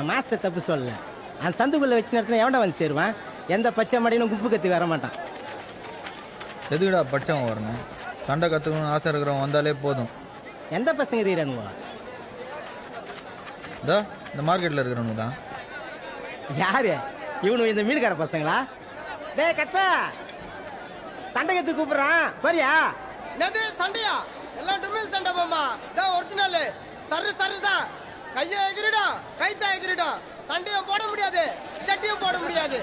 Master தப்பு சொல்லல. அந்த சந்துக்குள்ள வச்சு நேரத்தில் எவன்டா வந்து சேருவான்? எந்த பச்சை மடினும் குப்பு கத்தி வர மாட்டான். எதுக்குடா படித்தவன் வரணும்? சண்டை கற்றுக்கணும்னு ஆசை இருக்கிறவன் வந்தாலே போதும். எந்த பசங்க இருக்கிறானுவோ? இதோ இந்த மார்க்கெட்டில் இருக்கிறவனுக்கு தான். யாரு இவனு? இந்த மீன்கார பசங்களா? டேய் கட்டா, சண்டை கத்து கூப்பிடுறான் போறியா? என்னது சண்டையா? எல்லாம் டுமில் சண்டை மாமா. இதான் ஒரிஜினல். சரு சரு தான். கையை எகிரிடும், கைத்தா எகிரிடும். சண்டையும் போட முடியாது, சட்டியும் போட முடியாது.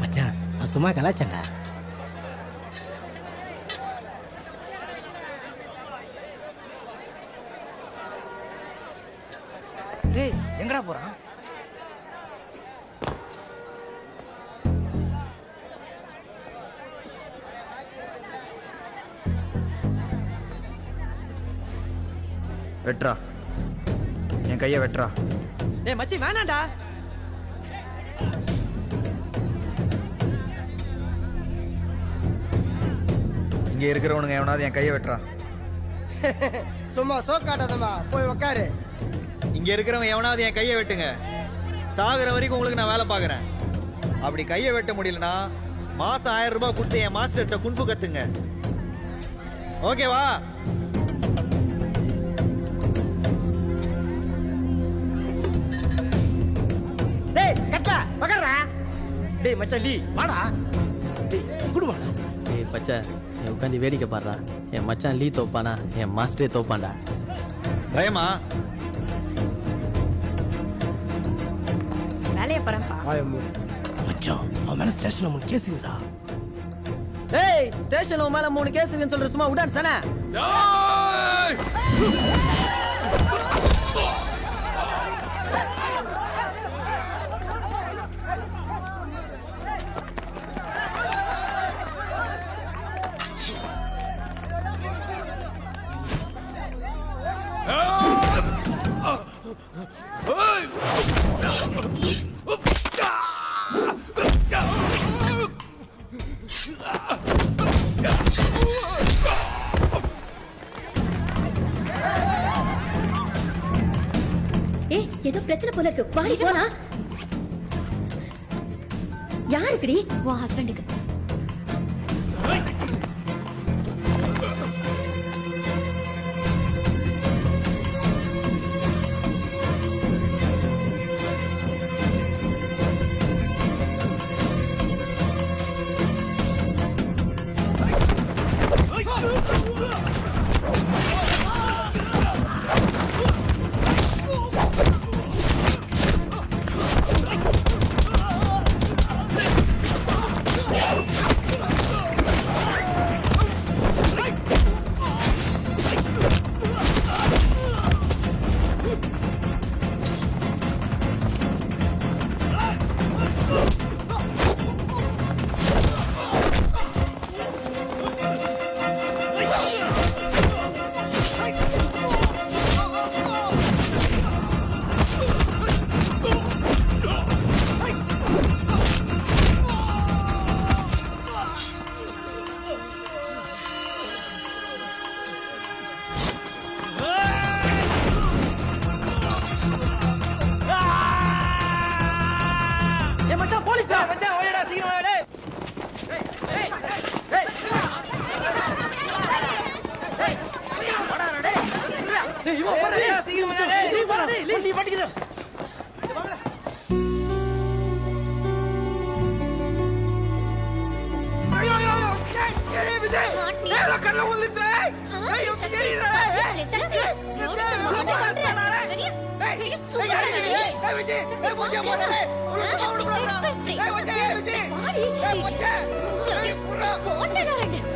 மச்சான் சும்மா கலாச்சண்டா. டேய் எங்கடா போறான்? வெட்றா, என் கையை வெட்றா. டேய் மச்சி வேணாண்டா. இங்கே இருக்கிறவனுங்க எவனாவது என் கையை வெட்றா. சும்மா சோக்காட்டாதம்மா, போய் உக்காரு. இங்கே இருக்கிறவன் எவனாவது என் கையை வெட்டுங்க. சாகுற வரைக்கும் உங்களுக்கு நான் வேலை பார்க்குறேன். அப்படி கையை வெட்ட முடியலனா மாதம் 1000 ரூபாய் கொடுத்து என் மாஸ்டர்கிட்ட குன்ஃபு கற்றுங்க. ஓகேவா? டேய் கட்டா பகறா. டேய் மச்சான் லீ வாடா. டேய் குடுமாடா. டேய் பச்சை, நீ உட்காந்து வேடிக்கை பாடுறா. என் மச்சான் லீ தோப்பானா, என் மாஸ்டரே தோப்பான்டா. பயமா? வேலையை பாருப்பா. மச்சான் அவன் மேல ஸ்டேஷன்ல 3 கேஸ் இருக்குடா. டேய் ஸ்டேஷன்ல உன் மேல 3 கேஸ் இருக்குன்னு சொல்ற சும்மா விடான்ஸ் தானே? ஏதோ பிரச்சனை போல இருக்கு. வாடி போலாம். யாருக்குடி? உன் ஹஸ்பண்டுக்கு.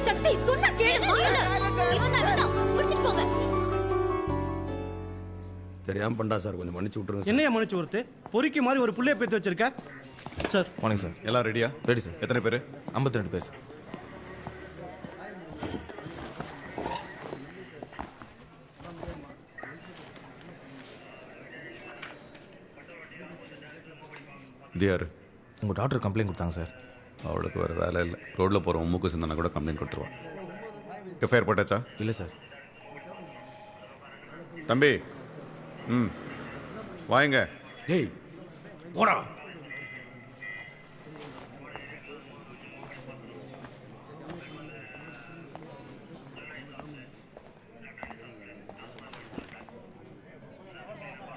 சக்தி சொன்னா கேளு. தெரியாம பண்ணா சார், கொஞ்சம் மன்னிச்சு விட்டுருங்க. என்னையா மன்னிச்சு ஒருத்து பொறிக்கு மாதிரி ஒரு புள்ளைய பேத்து வச்சிருக்க சார்? Morning sir. எல்லாம் ரெடியா? Ready sir. எத்தனை பேர்? 52 பேர் சார். இது யாரு? உங்கள் டாக்டர் கம்ப்ளைண்ட் கொடுத்தாங்க சார். அவளுக்கு வேறு வேலை இல்லை. ரோட்டில் போகிறவன் மூக்கு சிந்தனா கூட கம்ப்ளைண்ட் கொடுத்துருவான். எஃப்ஐஆர் போட்டாச்சா? இல்லை சார். தம்பி ம் வாங்க. டேய் போடா.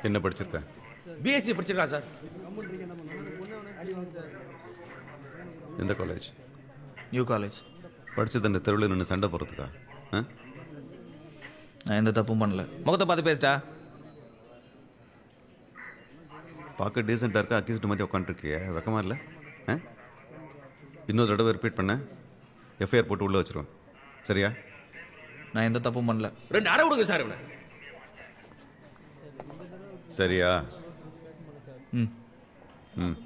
என்ன படிச்சிருக்க? பிஎஸ்சி படிச்சிருக்கான் சார். எந்த காலேஜ்? New college. படிச்சது அந்த தெருவில் நின்று சண்டை போடுறதுக்கா? நான் எந்த தப்பும் பண்ணல. முகத்தை பார்த்து பேசிட்டா. பார்க்க டீசெண்டாக இருக்கா, அக்யூஸ்ட் மாதிரி உட்காந்துருக்கிய, வெக்கமா இல்லை? இன்னொரு தடவை ரிப்பீட் பண்ண எஃப்ஐஆர் போட்டு உள்ளே வச்சிருவேன். சரியா? நான் எந்த தப்பும் பண்ணல. 2 அரை விடுங்க சார் இவனை. சரியா? ம் ம்